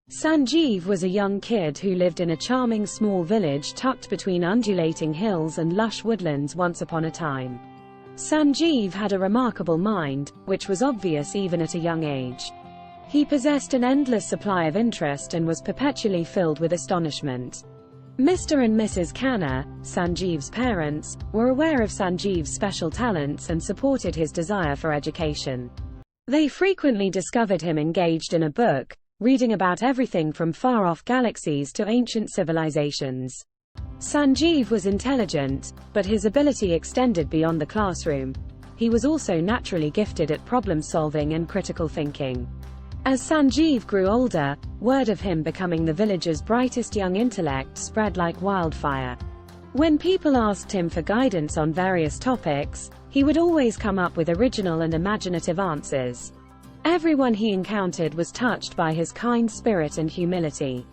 Sanjeev was a young kid who lived in a charming small village tucked between undulating hills and lush woodlands once upon a time. Sanjeev had a remarkable mind, which was obvious even at a young age. He possessed an endless supply of interest and was perpetually filled with astonishment. Mr. and Mrs. Khanna, Sanjeev's parents, were aware of Sanjeev's special talents and supported his desire for education. They frequently discovered him engaged in a book, reading about everything from far-off galaxies to ancient civilizations. Sanjeev was intelligent, but his ability extended beyond the classroom. He was also naturally gifted at problem-solving and critical thinking. As Sanjeev grew older, word of him becoming the village's brightest young intellect spread like wildfire. When people asked him for guidance on various topics, he would always come up with original and imaginative answers. Everyone he encountered was touched by his kind spirit and humility.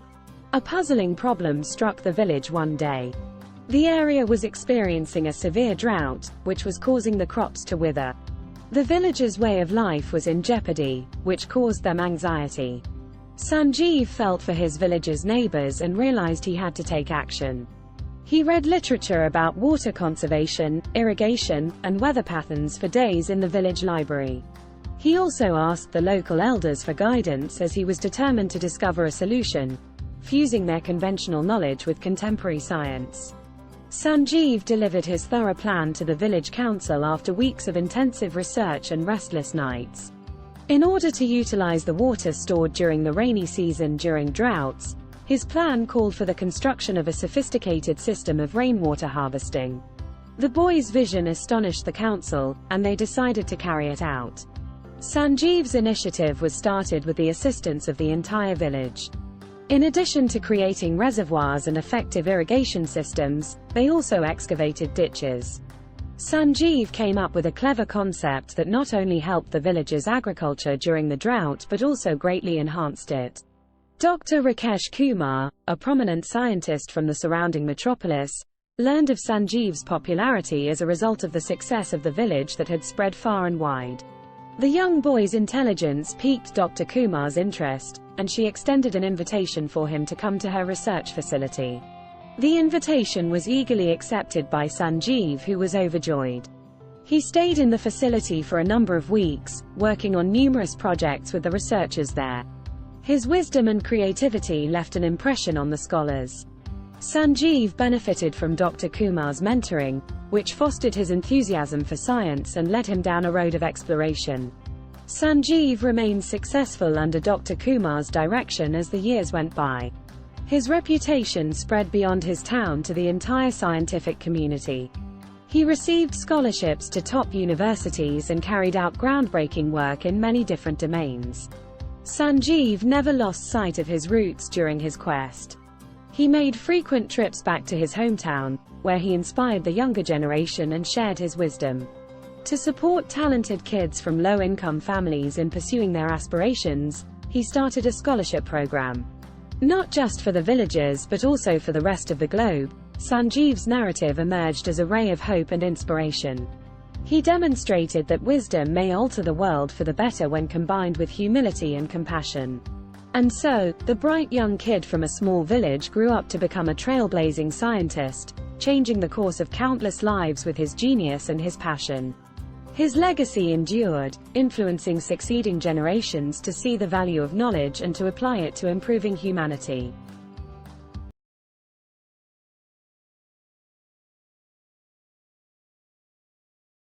A puzzling problem struck the village one day. The area was experiencing a severe drought, which was causing the crops to wither. The villagers' way of life was in jeopardy, which caused them anxiety. Sanjeev felt for his village's neighbors and realized he had to take action. He read literature about water conservation, irrigation, and weather patterns for days in the village library. He also asked the local elders for guidance as he was determined to discover a solution, fusing their conventional knowledge with contemporary science. Sanjeev delivered his thorough plan to the village council after weeks of intensive research and restless nights. In order to utilize the water stored during the rainy season during droughts, his plan called for the construction of a sophisticated system of rainwater harvesting. The boys' vision astonished the council, and they decided to carry it out. Sanjeev's initiative was started with the assistance of the entire village. In addition to creating reservoirs and effective irrigation systems, they also excavated ditches. Sanjeev came up with a clever concept that not only helped the village's agriculture during the drought but also greatly enhanced it. Dr. Rakesh Kumar, a prominent scientist from the surrounding metropolis, learned of Sanjeev's popularity as a result of the success of the village that had spread far and wide. The young boy's intelligence piqued Dr. Kumar's interest, and she extended an invitation for him to come to her research facility. The invitation was eagerly accepted by Sanjeev, who was overjoyed. He stayed in the facility for a number of weeks, working on numerous projects with the researchers there. His wisdom and creativity left an impression on the scholars. Sanjeev benefited from Dr. Kumar's mentoring, which fostered his enthusiasm for science and led him down a road of exploration. Sanjeev remained successful under Dr. Kumar's direction as the years went by. His reputation spread beyond his town to the entire scientific community. He received scholarships to top universities and carried out groundbreaking work in many different domains. Sanjeev never lost sight of his roots during his quest. He made frequent trips back to his hometown, where he inspired the younger generation and shared his wisdom. To support talented kids from low-income families in pursuing their aspirations, he started a scholarship program. Not just for the villagers but also for the rest of the globe, Sanjeev's narrative emerged as a ray of hope and inspiration. He demonstrated that wisdom may alter the world for the better when combined with humility and compassion. And so, the bright young kid from a small village grew up to become a trailblazing scientist, changing the course of countless lives with his genius and his passion. His legacy endured, influencing succeeding generations to see the value of knowledge and to apply it to improving humanity.